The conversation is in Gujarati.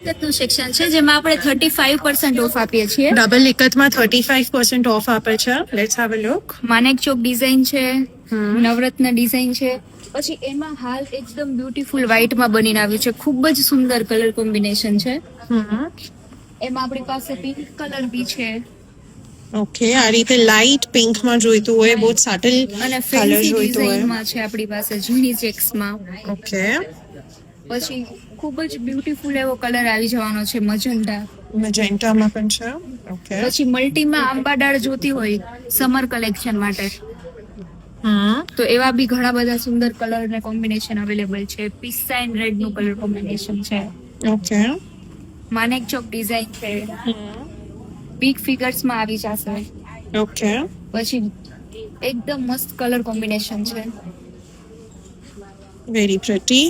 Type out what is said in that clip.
નું સેક્શન છે જેમાં આપણે 35% ઓફ આપીએ છીએ. ડબલ ઇકતમાં 35% ઓફ આપે છે. Let's have a look. Manek Chowk design છે, નવરત્ન ડિઝાઇન છે. પછી એમાં હાલ એકદમ બ્યુટીફુલ વ્હાઈટ માં બનીને આવ્યું છે. ખૂબ જ સુંદર કલર કોમ્બિનેશન છે. એમાં આપણી પાસે પિંક કલર બી છે ઓકે, આ રીતે લાઇટ પિંક માં જોઈતું હોય, બહુ સટલ અને કલર ફેન્સી જોઈતું હોય. ડિઝાઇનમાં છે આપણી પાસે ઝીણી ચેક્સમાં. ઓકે, પછી ખૂબ જ બ્યુટીફુલ એવો કલર આવી જવાનો છે મજન્ટા. મેજેન્ટામાં પણ છે. ઓકે, પછી મલ્ટીમાં આંબા ડાળ જોતી હોય સમર કલેક્શન માટે તો એવા બી ઘણા બધા સુંદર કલર ને કોમ્બિનેશન અવેલેબલ છે. પિસ્તા એન્ડ રેડ નું કલર કોમ્બિનેશન છે. ઓકે, માનેક ચોક ડિઝાઇન છે. બિગ ફિગર્સ માં આવી જશે. ઓકે, પછી એકદમ મસ્ત કલર કોમ્બિનેશન છે. Very pretty.